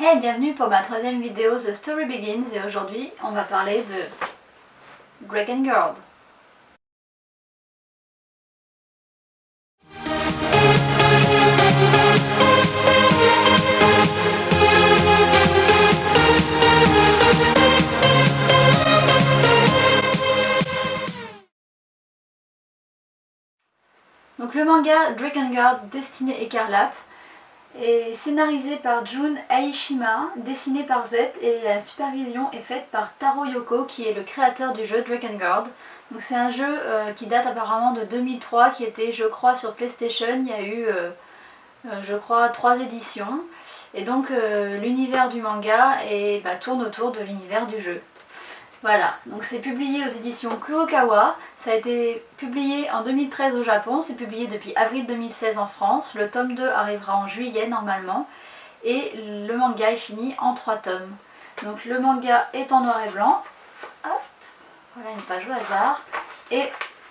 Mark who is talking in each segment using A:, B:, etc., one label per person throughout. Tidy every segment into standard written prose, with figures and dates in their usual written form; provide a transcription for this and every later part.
A: Hey, bienvenue pour ma troisième vidéo The Story Begins et aujourd'hui on va parler de Drakengard. Donc le manga Drakengard Destinée Écarlate est scénarisé par Jun Aishima, dessiné par Z et la supervision est faite par Taro Yoko qui est le créateur du jeu Drakengard. Donc c'est un jeu qui date apparemment de 2003 qui était je crois sur PlayStation, il y a eu je crois 3 éditions et donc l'univers du manga tourne autour de l'univers du jeu. Voilà, donc c'est publié aux éditions Kurokawa, ça a été publié en 2013 au Japon, c'est publié depuis avril 2016 en France, le tome 2 arrivera en juillet normalement, et le manga est fini en 3 tomes. Donc le manga est en noir et blanc, hop, voilà une page au hasard, et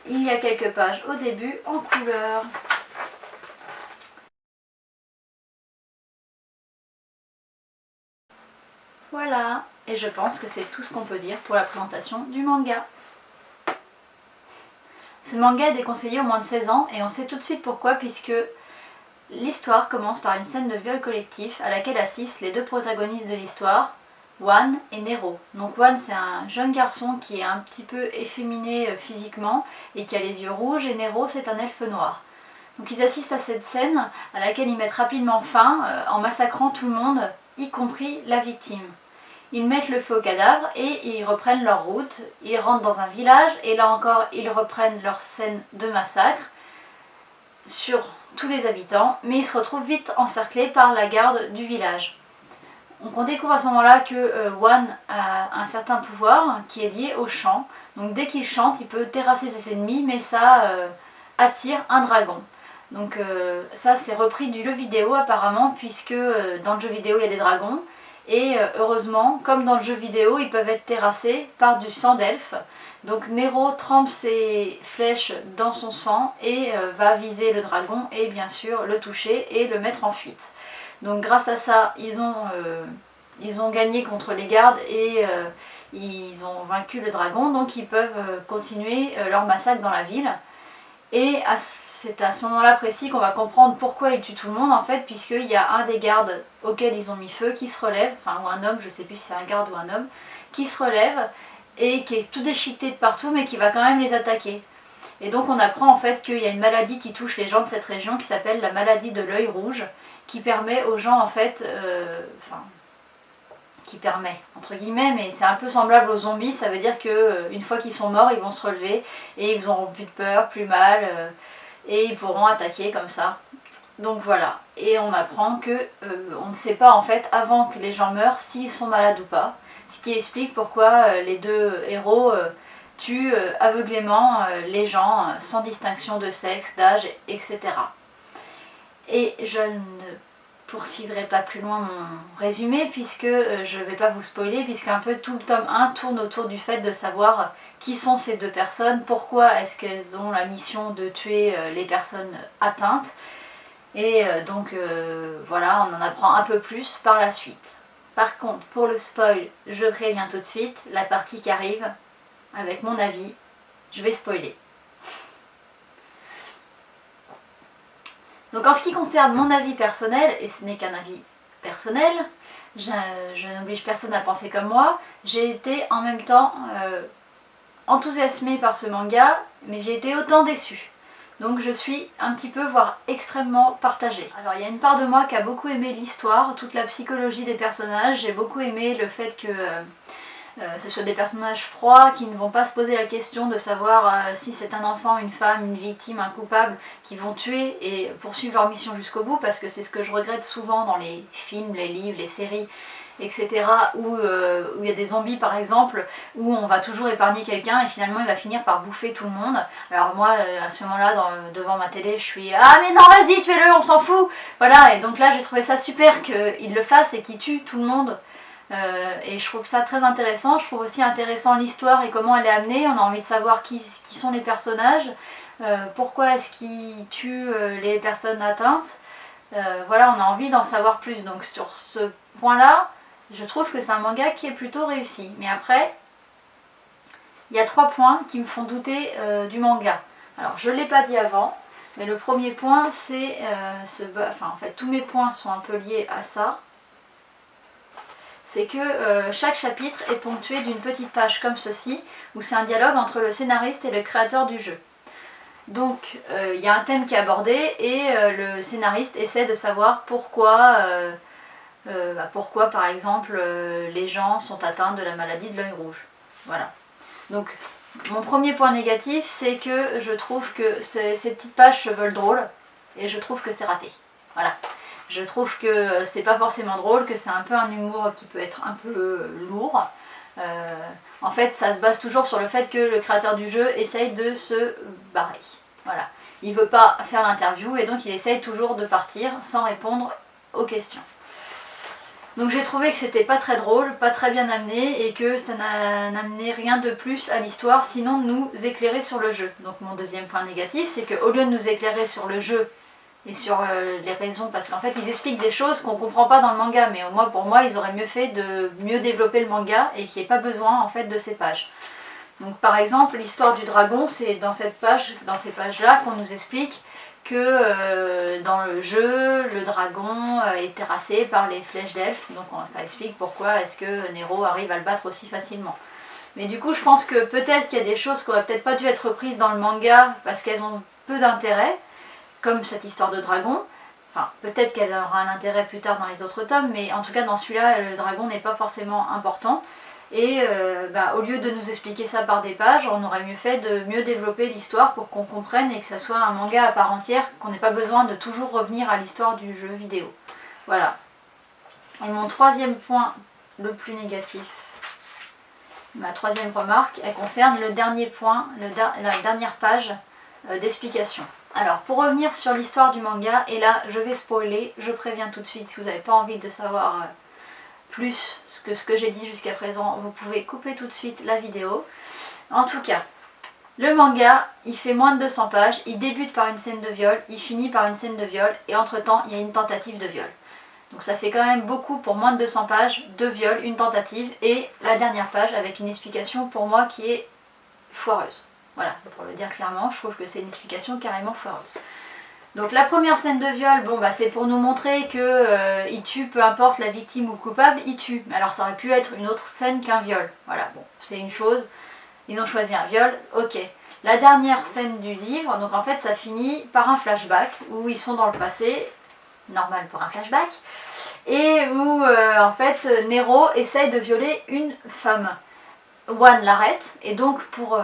A: il y a quelques pages au début en couleur. Voilà, et je pense que c'est tout ce qu'on peut dire pour la présentation du manga. Ce manga est déconseillé aux moins de 16 ans et on sait tout de suite pourquoi puisque l'histoire commence par une scène de viol collectif à laquelle assistent les deux protagonistes de l'histoire, Wan et Nero. Donc Wan c'est un jeune garçon qui est un petit peu efféminé physiquement et qui a les yeux rouges et Nero c'est un elfe noir. Donc ils assistent à cette scène à laquelle ils mettent rapidement fin en massacrant tout le monde, y compris la victime. Ils mettent le feu au cadavre et ils reprennent leur route, ils rentrent dans un village et là encore ils reprennent leur scène de massacre sur tous les habitants, mais ils se retrouvent vite encerclés par la garde du village. Donc on découvre à ce moment-là que Wan a un certain pouvoir qui est lié au chant, donc dès qu'il chante il peut terrasser ses ennemis mais ça attire un dragon. Donc ça c'est repris du jeu vidéo apparemment puisque dans le jeu vidéo il y a des dragons et heureusement comme dans le jeu vidéo ils peuvent être terrassés par du sang d'elfe. Donc Nero trempe ses flèches dans son sang et va viser le dragon et bien sûr le toucher et le mettre en fuite. Donc grâce à ça ils ont gagné contre les gardes et ils ont vaincu le dragon donc ils peuvent continuer leur massacre dans la ville. Et c'est à ce moment-là précis qu'on va comprendre pourquoi ils tuent tout le monde en fait, puisqu'il y a un des gardes auxquels ils ont mis feu qui se relève, enfin ou un homme, je sais plus si c'est un garde ou un homme, qui se relève et qui est tout déchiqueté de partout mais qui va quand même les attaquer. Et donc on apprend en fait qu'il y a une maladie qui touche les gens de cette région qui s'appelle la maladie de l'œil rouge, qui permet aux gens en fait, qui permet entre guillemets, mais c'est un peu semblable aux zombies, ça veut dire que une fois qu'ils sont morts ils vont se relever et ils n'auront plus de peur, plus mal et ils pourront attaquer comme ça. Donc voilà, et on apprend que on ne sait pas en fait avant que les gens meurent s'ils sont malades ou pas, ce qui explique pourquoi les deux héros tuent aveuglément les gens sans distinction de sexe, d'âge, etc. Et je ne poursuivrai pas plus loin mon résumé puisque je ne vais pas vous spoiler puisque un peu tout le tome 1 tourne autour du fait de savoir qui sont ces deux personnes, pourquoi est-ce qu'elles ont la mission de tuer les personnes atteintes et donc voilà, on en apprend un peu plus par la suite. Par contre pour le spoil, je préviens tout de suite, la partie qui arrive avec mon avis, je vais spoiler. Donc en ce qui concerne mon avis personnel, et ce n'est qu'un avis personnel, je n'oblige personne à penser comme moi, j'ai été en même temps enthousiasmée par ce manga, mais j'ai été autant déçue. Donc je suis un petit peu, voire extrêmement partagée. Alors il y a une part de moi qui a beaucoup aimé l'histoire, toute la psychologie des personnages, j'ai beaucoup aimé le fait que ce soit des personnages froids qui ne vont pas se poser la question de savoir si c'est un enfant, une femme, une victime, un coupable, qui vont tuer et poursuivre leur mission jusqu'au bout, parce que c'est ce que je regrette souvent dans les films, les livres, les séries, etc. où il y a des zombies par exemple, où on va toujours épargner quelqu'un et finalement il va finir par bouffer tout le monde. Alors moi à ce moment là devant ma télé je suis ah mais non vas-y tuez-le on s'en fout, voilà. Et donc là j'ai trouvé ça super qu'il le fasse et qu'il tue tout le monde. Et je trouve ça très intéressant. Je trouve aussi intéressant l'histoire et comment elle est amenée. On a envie de savoir qui sont les personnages, pourquoi est-ce qu'ils tuent les personnes atteintes, voilà, on a envie d'en savoir plus. Donc sur ce point-là, je trouve que c'est un manga qui est plutôt réussi. Mais après, il y a 3 points qui me font douter du manga. Alors je ne l'ai pas dit avant, mais le premier point c'est, enfin en fait tous mes points sont un peu liés à ça. C'est que chaque chapitre est ponctué d'une petite page comme ceci, où c'est un dialogue entre le scénariste et le créateur du jeu. Donc il y a un thème qui est abordé et le scénariste essaie de savoir pourquoi, pourquoi par exemple les gens sont atteints de la maladie de l'œil rouge. Voilà. Donc mon premier point négatif, c'est que je trouve que ces petites pages se veulent drôles et je trouve que c'est raté. Voilà. Je trouve que c'est pas forcément drôle, que c'est un peu un humour qui peut être un peu lourd. En fait, ça se base toujours sur le fait que le créateur du jeu essaye de se barrer. Voilà. Il veut pas faire l'interview et donc il essaye toujours de partir sans répondre aux questions. Donc j'ai trouvé que c'était pas très drôle, pas très bien amené et que ça n'amenait rien de plus à l'histoire sinon de nous éclairer sur le jeu. Donc mon deuxième point négatif, c'est qu'au lieu de nous éclairer sur le jeu et sur les raisons, parce qu'en fait ils expliquent des choses qu'on comprend pas dans le manga, mais pour moi ils auraient mieux fait de mieux développer le manga et qu'il n'y ait pas besoin en fait de ces pages. Donc par exemple l'histoire du dragon, c'est dans ces pages-là qu'on nous explique que dans le jeu, le dragon est terrassé par les flèches d'elfes, donc ça explique pourquoi est-ce que Nero arrive à le battre aussi facilement. Mais du coup je pense que peut-être qu'il y a des choses qui auraient peut-être pas dû être prises dans le manga parce qu'elles ont peu d'intérêt, comme cette histoire de dragon. Enfin, peut-être qu'elle aura un intérêt plus tard dans les autres tomes, mais en tout cas dans celui-là, le dragon n'est pas forcément important. Et au lieu de nous expliquer ça par des pages, on aurait mieux fait de mieux développer l'histoire pour qu'on comprenne et que ça soit un manga à part entière, qu'on n'ait pas besoin de toujours revenir à l'histoire du jeu vidéo. Voilà. Et mon troisième point, le plus négatif, ma troisième remarque, elle concerne le dernier point, la dernière page d'explication. Alors, pour revenir sur l'histoire du manga, et là, je vais spoiler, je préviens tout de suite, si vous n'avez pas envie de savoir plus ce que j'ai dit jusqu'à présent, vous pouvez couper tout de suite la vidéo. En tout cas, le manga, il fait moins de 200 pages, il débute par une scène de viol, il finit par une scène de viol, et entre-temps, il y a une tentative de viol. Donc ça fait quand même beaucoup pour moins de 200 pages, de viol, une tentative, et la dernière page avec une explication pour moi qui est foireuse. Voilà, pour le dire clairement, je trouve que c'est une explication carrément foireuse. Donc la première scène de viol, bon bah c'est pour nous montrer que il tue, peu importe la victime ou le coupable, il tue. Alors ça aurait pu être une autre scène qu'un viol. Voilà, bon, c'est une chose, ils ont choisi un viol, ok. La dernière scène du livre, donc en fait ça finit par un flashback où ils sont dans le passé, normal pour un flashback, et où en fait Nero essaye de violer une femme. One l'arrête, et donc pour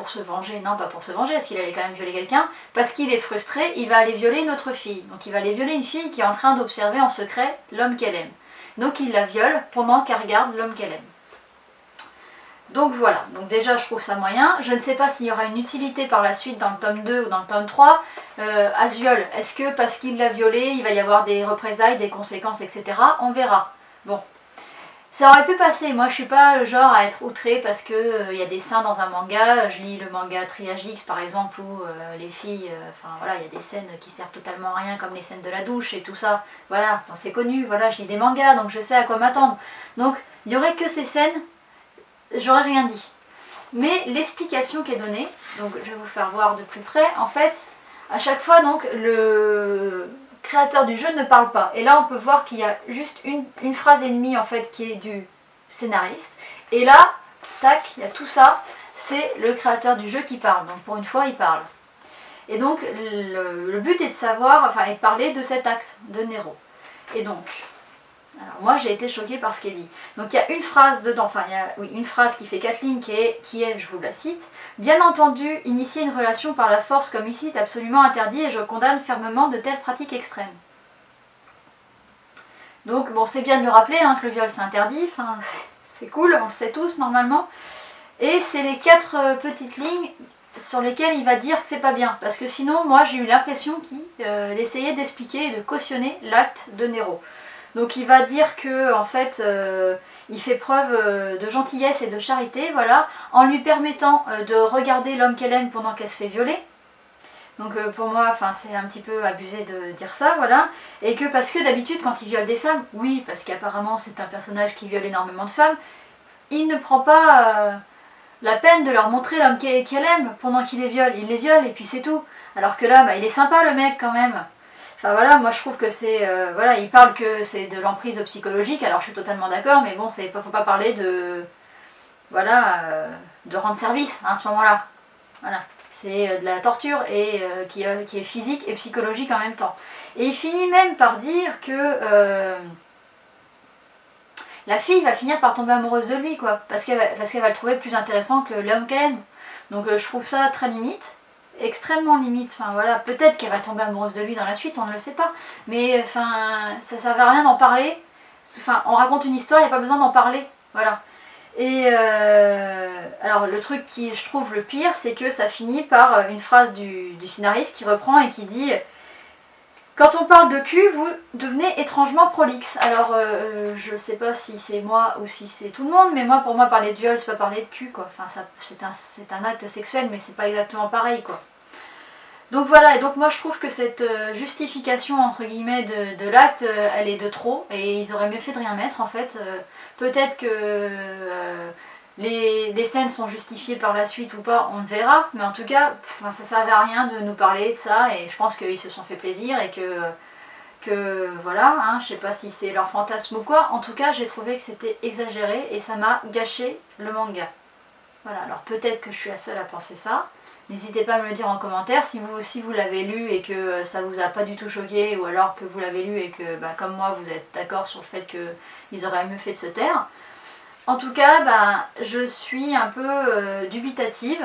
A: se venger, non pas pour se venger, parce qu'il allait quand même violer quelqu'un, parce qu'il est frustré, il va aller violer une autre fille. Donc il va aller violer une fille qui est en train d'observer en secret l'homme qu'elle aime. Donc il la viole pendant qu'elle regarde l'homme qu'elle aime. Donc voilà, donc déjà je trouve ça moyen. Je ne sais pas s'il y aura une utilité par la suite dans le tome 2 ou dans le tome 3 à ce viol. Est-ce que parce qu'il l'a violée, il va y avoir des représailles, des conséquences, etc. On verra. Bon. Ça aurait pu passer, moi je suis pas le genre à être outrée parce que y a des seins dans un manga, je lis le manga Triagix par exemple où les filles, enfin voilà, il y a des scènes qui servent totalement à rien comme les scènes de la douche et tout ça, voilà, c'est connu, voilà, je lis des mangas donc je sais à quoi m'attendre. Donc il y aurait que ces scènes, j'aurais rien dit. Mais l'explication qui est donnée, donc je vais vous faire voir de plus près, en fait, à chaque fois donc le créateur du jeu ne parle pas. Et là on peut voir qu'il y a juste une phrase et demie en fait qui est du scénariste. Et là, tac, il y a tout ça, c'est le créateur du jeu qui parle. Donc pour une fois il parle. Et donc le but est de savoir, enfin est de parler de cet acte de Nero. Et donc, alors moi j'ai été choquée par ce qui est dit. Donc il y a une phrase dedans, enfin il y a une phrase qui fait 4 lignes qui est, je vous la cite, bien entendu, initier une relation par la force comme ici est absolument interdit et je condamne fermement de telles pratiques extrêmes. Donc bon, c'est bien de le rappeler hein, que le viol c'est interdit, enfin, c'est cool, on le sait tous normalement. Et c'est les 4 petites lignes sur lesquelles il va dire que c'est pas bien. Parce que sinon, moi j'ai eu l'impression qu'il essayait d'expliquer et de cautionner l'acte de Nero. Donc il va dire que en fait il fait preuve de gentillesse et de charité, voilà, en lui permettant de regarder l'homme qu'elle aime pendant qu'elle se fait violer. Donc pour moi, enfin c'est un petit peu abusé de dire ça, voilà. Et que parce que d'habitude quand il viole des femmes, oui, parce qu'apparemment c'est un personnage qui viole énormément de femmes, il ne prend pas la peine de leur montrer l'homme qu'elle aime pendant qu'il les viole. Il les viole et puis c'est tout. Alors que là, bah, il est sympa le mec quand même. Enfin voilà, moi je trouve que c'est... voilà, il parle que c'est de l'emprise psychologique, alors je suis totalement d'accord, mais bon, faut pas parler de... Voilà, de rendre service hein, à ce moment-là. Voilà. C'est de la torture et qui est physique et psychologique en même temps. Et il finit même par dire que la fille va finir par tomber amoureuse de lui, quoi, parce qu'elle va le trouver plus intéressant que l'homme qu'elle aime. Donc je trouve ça très limite, extrêmement limite. Enfin voilà, peut-être qu'elle va tomber amoureuse de lui dans la suite, on ne le sait pas. Mais enfin, ça ne servait à rien d'en parler. Enfin, on raconte une histoire, il n'y a pas besoin d'en parler. Voilà. Et alors le truc qui je trouve le pire, c'est que ça finit par une phrase du scénariste qui reprend et qui dit quand on parle de cul, vous devenez étrangement prolixe. Alors je sais pas si c'est moi ou si c'est tout le monde, mais moi pour moi parler de viol c'est pas parler de cul quoi. Enfin c'est un acte sexuel mais c'est pas exactement pareil quoi. Donc voilà, et donc moi je trouve que cette justification entre guillemets de l'acte, elle est de trop et ils auraient mieux fait de rien mettre en fait. Peut-être que les scènes sont justifiées par la suite ou pas, on le verra, mais en tout cas ça servait à rien de nous parler de ça et je pense qu'ils se sont fait plaisir et que voilà, hein, je sais pas si c'est leur fantasme ou quoi, en tout cas j'ai trouvé que c'était exagéré et ça m'a gâché le manga. Voilà, alors peut-être que je suis la seule à penser ça. N'hésitez pas à me le dire en commentaire si vous aussi vous l'avez lu et que ça vous a pas du tout choqué ou alors que vous l'avez lu et que bah, comme moi vous êtes d'accord sur le fait qu'ils auraient mieux fait de se taire. En tout cas, bah, je suis un peu dubitative.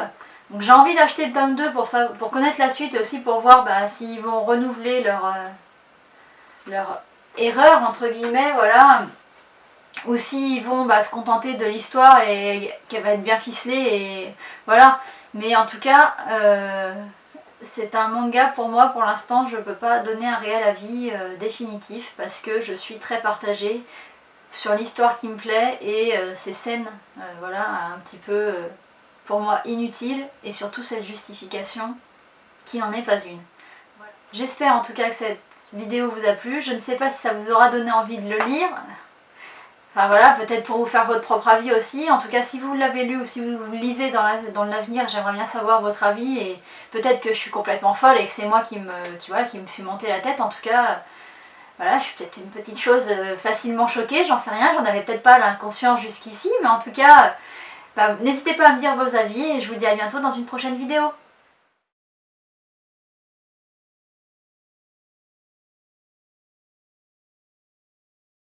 A: Donc j'ai envie d'acheter le tome 2 pour connaître la suite et aussi pour voir bah, s'ils vont renouveler leur erreur entre guillemets, voilà. Ou s'ils vont bah, se contenter de l'histoire et qu'elle va être bien ficelée et voilà. Mais en tout cas, c'est un manga pour moi pour l'instant, je ne peux pas donner un réel avis définitif parce que je suis très partagée sur l'histoire qui me plaît et ces scènes, voilà, un petit peu pour moi inutiles et surtout cette justification qui n'en est pas une. Voilà. J'espère en tout cas que cette vidéo vous a plu, je ne sais pas si ça vous aura donné envie de le lire. Enfin voilà, peut-être pour vous faire votre propre avis aussi. En tout cas, si vous l'avez lu ou si vous le lisez dans l'avenir, j'aimerais bien savoir votre avis. Et peut-être que je suis complètement folle et que c'est moi qui me suis monté la tête. En tout cas, voilà, je suis peut-être une petite chose facilement choquée, j'en sais rien. J'en avais peut-être pas l'inconscient jusqu'ici. Mais en tout cas, bah, n'hésitez pas à me dire vos avis et je vous dis à bientôt dans une prochaine vidéo.